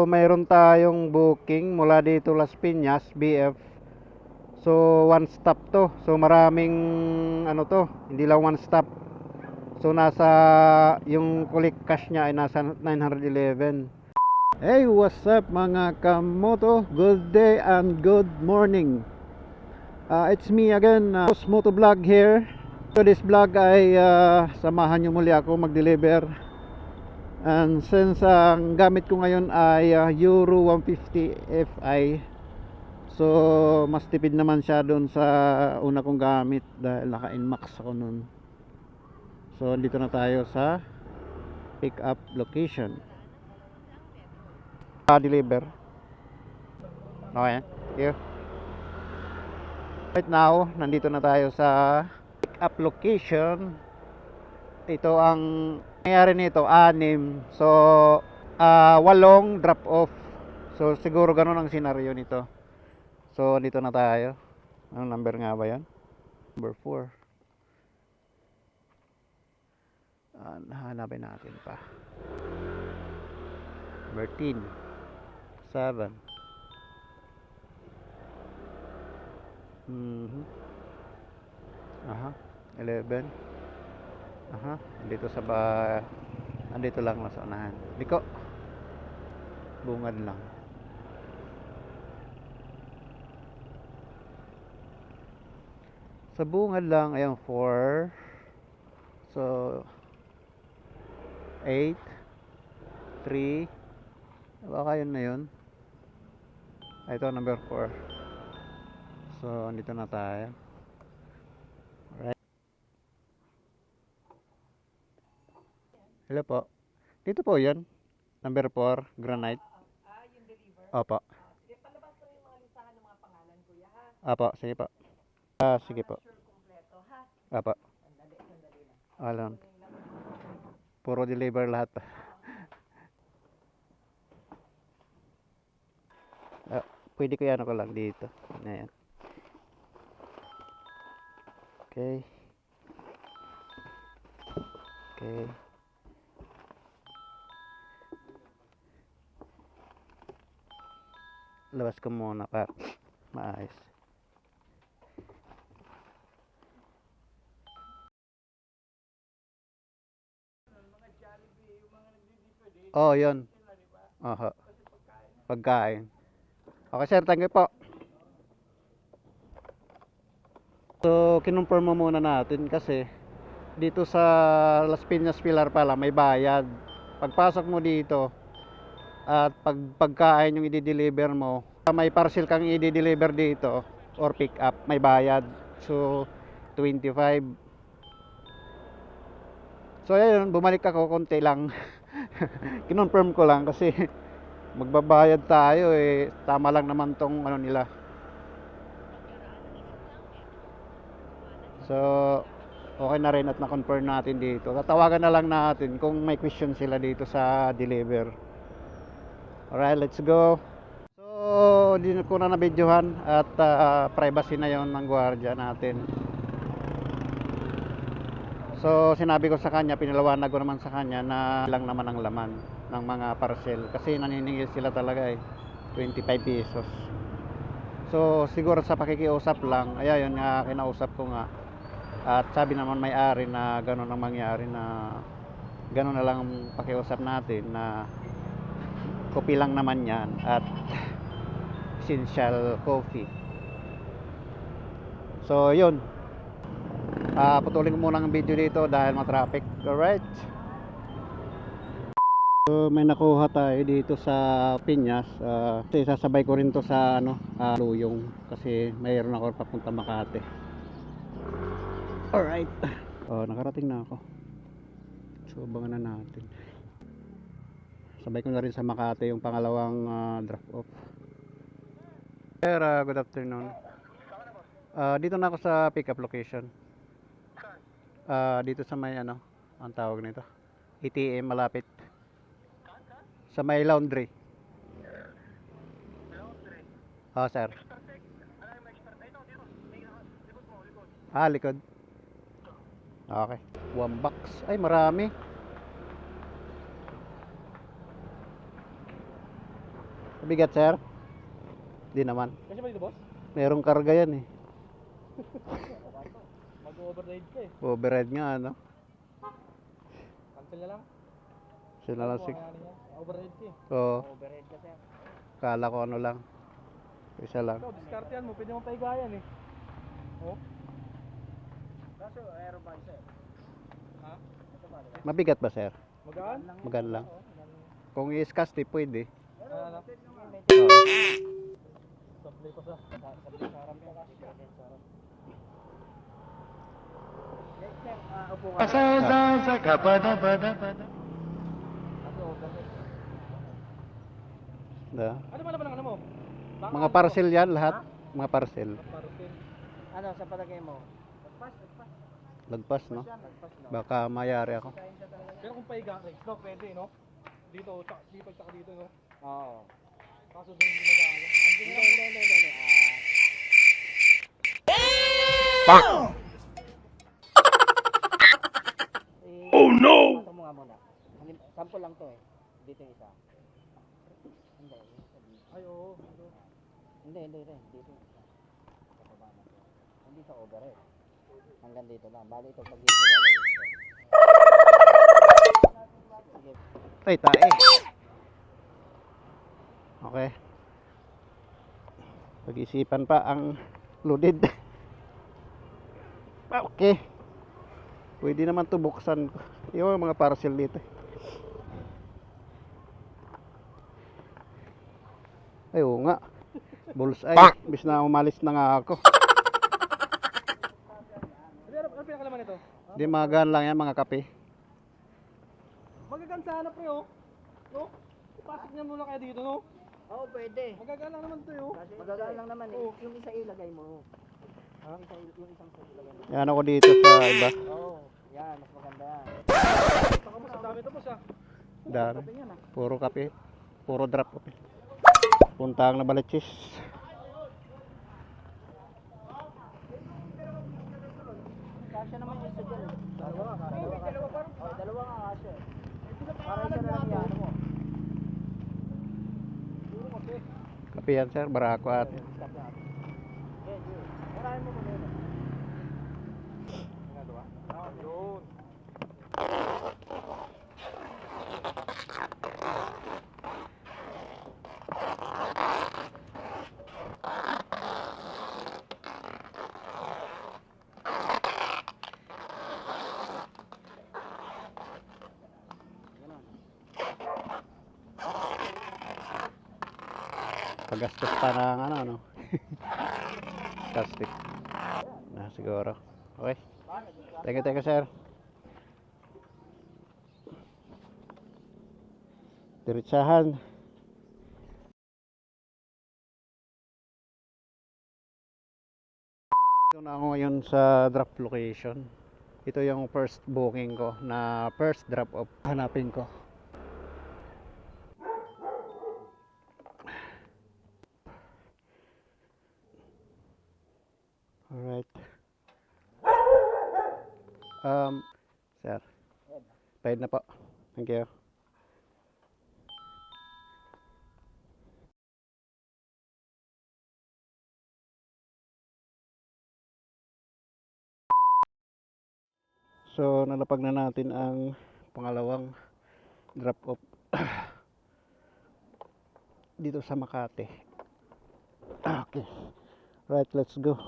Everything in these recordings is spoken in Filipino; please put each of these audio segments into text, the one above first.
mayroon tayong booking mula dito Las Piñas, BF. So, one stop to. So, maraming ano to, hindi lang one stop. So, nasa yung collect cash niya ay nasa 911. Hey, what's up mga kamoto? Good day and good morning. It's me again, Moto Vlog here. So, this vlog ay samahan nyo muli ako mag-deliver. And since ang gamit ko ngayon ay Euro 150 Fi, so mas tipid naman siya doon sa una kong gamit dahil naka Nmax ako nun. So dito na tayo sa pick up location. Deliver. Okay, thank you. Right now, nandito na tayo sa pick up location. Ito ang nangyari nito, 6. So 8 drop off. So siguro ganun ang senaryo nito. So dito na tayo. Anong number nga ba yan? Number 4. Hanapin natin pa. Number 10, 7. Aha, 11. Aha, andito lang sa unahan. Liko. Bungad lang. Sa bungad lang, ayan 4. So 8, 3. Baka yun na yun. Ito number 4. So andito na tayo. Alright. Hello po. Dito po yan. Number 4, granite. Yung deliver? Opo. Palabas ko yung mga listahan ng mga pangalan, kuya, ha? Opo, sige po. Sige po. Sure kompleto, ha? Opo. Sandali lang. Alam. Puro deliver lahat. Pwede ko yan ako lang dito. Ayan. Okay. Okay. Labas ko muna para maayos. Oh, yun. Aha. Pagkain. Okay, sir. Thank you po. So, kinonfirm mo muna natin kasi dito sa Las Piñas Pilar pala may bayad. Pagpasok mo dito at pagkain yung i-deliver mo, may parcel kang i-deliver dito or pick up, may bayad. So, 25. So, ayun, bumalik ako konti lang. Kinonfirm ko lang kasi magbabayad tayo eh. Tama lang naman tong ano nila. So, okay na rin at na-confirm natin dito. Tatawagan na lang natin kung may question sila dito sa deliver. Alright, let's go. So, di ko na nabidyohan at privacy na yon ng gwardiya natin. So, sinabi ko sa kanya, pinalawanag ko naman sa kanya na lang naman ang laman ng mga parcel. Kasi naniningil sila talaga eh, 25 pesos. So, siguro sa pakikiusap lang, ayan nga, kinausap ko nga. At sabi naman may-ari na gano'n ang mangyari, na gano'n na lang ang pakiusap natin, na kopi lang naman yan at essential coffee. So yun, putulin ko muna ang video dito dahil ma-traffic. Alright. So may nakuha tayo dito sa Piñas. Kasi sasabay ko rin to sa Luyong kasi mayroon ako papunta Makati. Alright. Nakarating na ako. So abangan na natin. Sabay ko na rin sa Makati yung pangalawang drop off. Sir, good afternoon. Dito na ako sa pick up location. Dito sa may ang tawag nito, ATM malapit. Sa may laundry. Sir. Likod. Okay. 1 box. Ay, marami. Mabigat, sir? Di naman. Kasi ba dito, boss? Merong karga yan eh. Mag-override ka eh. Override nga, ano? Cancel na lang. Sila lang sig. Override ka eh. Oo, Override ka, sir. kala ko ano lang. Isa lang. Ikaw, discard yan mo. Pwede mong paigayan eh. Oh? Kaso, aero ba sir? Ha? Ito ba? Mabigat ba, sir? Magaan? Magan lang. Kung i-scast, pwede. Ano? Oo. Supply ko sa. Supply sa harap ka. Sir, upo ka. Kaso, override. Da. Ano ba naman ang ano mo? Baka Mga parcel yan lahat. Mga parcel. Parcel. Ano, sa palagay mo? Lagpas. Lagpas, no? Lagpas, no? Baka mayari ako. Pero kung paiga, no, pwede, no? Dito, tsaka dito, no? Oo. Kaso doon hindi mag-aano. Hindi. Oh no! Ito mo nga muna. Sample lang to eh. Dito yung isa. Hindi. Ay, oo. Hindi. Dito. Sa baba na to. Hindi sa overhead. Hanggang dito lang. Bali ito pag hihiwala yun. Sige. Ay, tae. Okay. Pag-isipan pa ang loaded. Okay. Pwede naman to buksan. Yung mga parcel dito. Ay, oo nga. Bullseye. Bis na umalis na nga ako. Ano pinakalaman ito? Di magaan lang yan, mga kape. Magagaan sana pre oh. No? Ipasok niya muna kayo dito no? Oo, pwede. Magagaan lang naman to oh. Magagaan lang naman eh. Yung isa ilagay mo. Ha? Yung isang sa ilagay mo. Yan ako dito sa iba. Oo. Yan, mas maganda yan. Saka mo sa dami ito po sa. Dami. Puro kape. Puro drop kape. Puntang na Balichis. Kasya naman yung isa dyan. Dalawa ka. Dalawa nga kasya. Para isa na lang yan mo. Kape yan, sir. Barako at. Murahin mo muna yun. Ginagawa? Yun. Pagastos pa ng ano, no? Plastic. Na, siguro. Okay. Thank you, sir. Diretsahan. Ito na ako ngayon sa drop location. Ito yung first booking ko na first drop off. Hanapin ko. Alright. Sir. Paid na po. Thank you. So, nalapag na natin ang pangalawang drop off dito sa Makati. Okay. Right, let's go.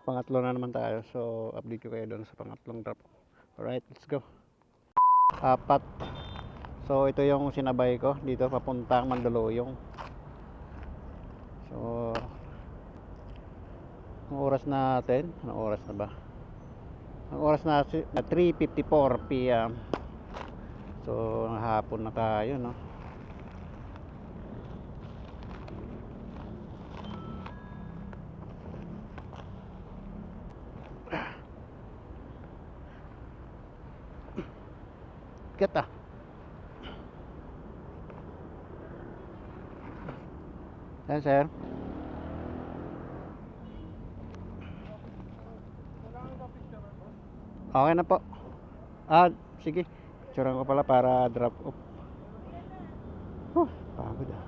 Pangatlo na naman tayo. So, update ko kayo doon sa pangatlong drop. Alright, let's go. Apat. So, ito yung sinabay ko dito papuntang Mandaluyong. So, ang oras natin, anong oras na ba? Ang oras na 3:54 PM. So, hapon na tayo, no? Kita. Yan, sir. Okay na po. Sige. Picturean ko pala para drop off. Pagod ah.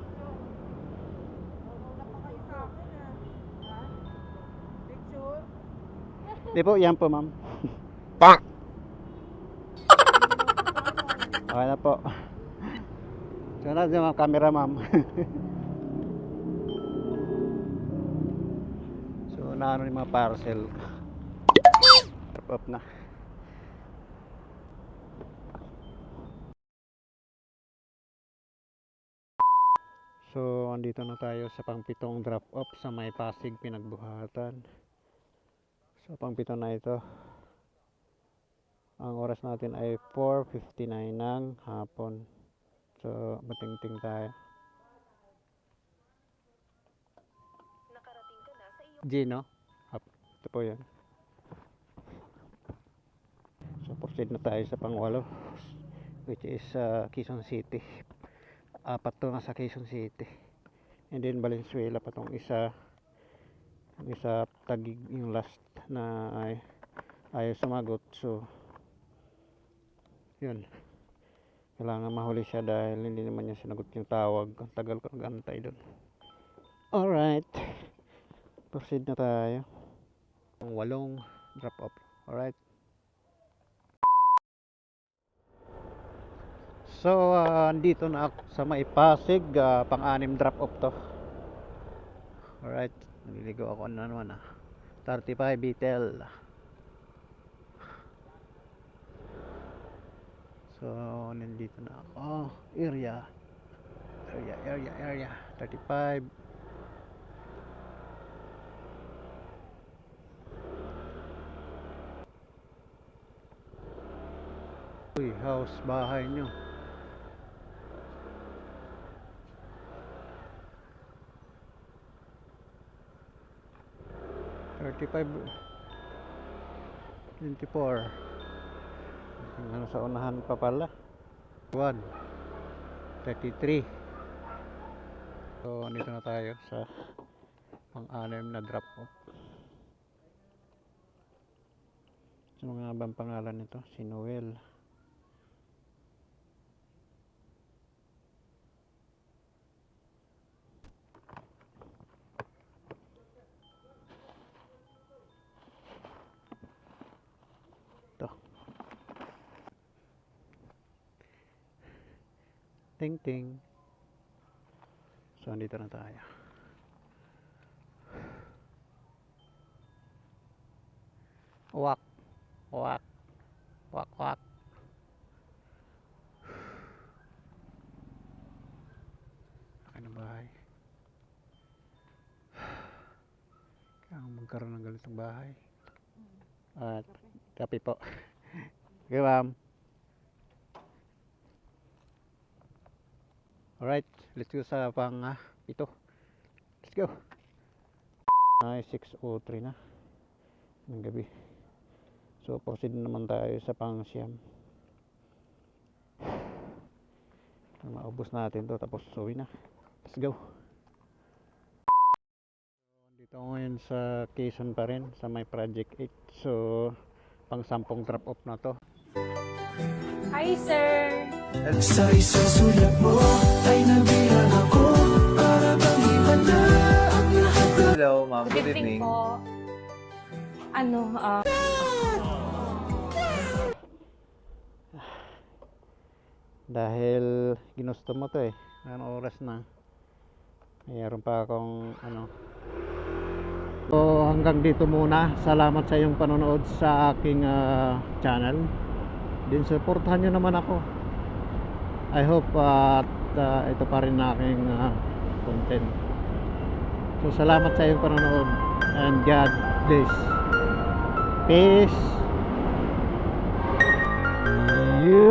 Di po, yan po ma'am. Okay na po. Sunod yung mga camera ma'am. So naano yung mga parcel. Drop off na. So andito na tayo sa pangpitong drop off sa May Pasig Pinagbuhatan. So pangpito na ito. Ang oras natin ay 4:59 ng hapon. So matingting tayo. Nakarating ka na sa iyong Gino. Up. Ito po yan. So proceed na tayo sa pangwalo, which is Quezon City. Apat to nasa Quezon City. And then Valenzuela pa tong isa. Ang isa Taguig yung last na ayaw sumagot. So yun. Kailangan mahuli siya dahil hindi naman niya sinagot yung tawag. Ang tagal ko nag-antay doon. Alright. Proceed na tayo. Ang 8 drop off. Alright. So, andito na ako sa May Pasig, pang-anim drop off to. Alright, naliligo ako na naman 35 Beetle. So, nandito na ako. Area 35. Uy, house, bahay nyo. $35, $24. Ano sa unahan pa pala? 1, $33. So, nito na tayo sa pang-anim na drop off. Ano nga bang pangalan nito? Si Noel. Ting ting. So andito na tayo. Wak wak wak wak. Ano bahay? Kaya magkaroon ng ganitong bahay. At kape po. Okay, ma'am. Alright, let's go sa ito. Let's go. Ay, 6:03 na ng gabi. So, proceed naman tayo sa pang-siyam. Maubos natin to tapos uwi na. Let's go. Dito ngayon sa Quezon pa rin, sa may Project 8. So, pang-10 drop off na to. Hi, sir! Sa isang sulat mo ay nabilang ako para bang iba na ang lahat ng Hello, ma'am. Good evening. po. Dahil ginusto mo to anong oras na, mayroon pa akong so hanggang dito muna. Salamat sa iyong panonood sa aking channel. Din supportahan nyo naman ako. I hope ito pa rin na aking content. So salamat sa iyong panonood and God bless. Peace. You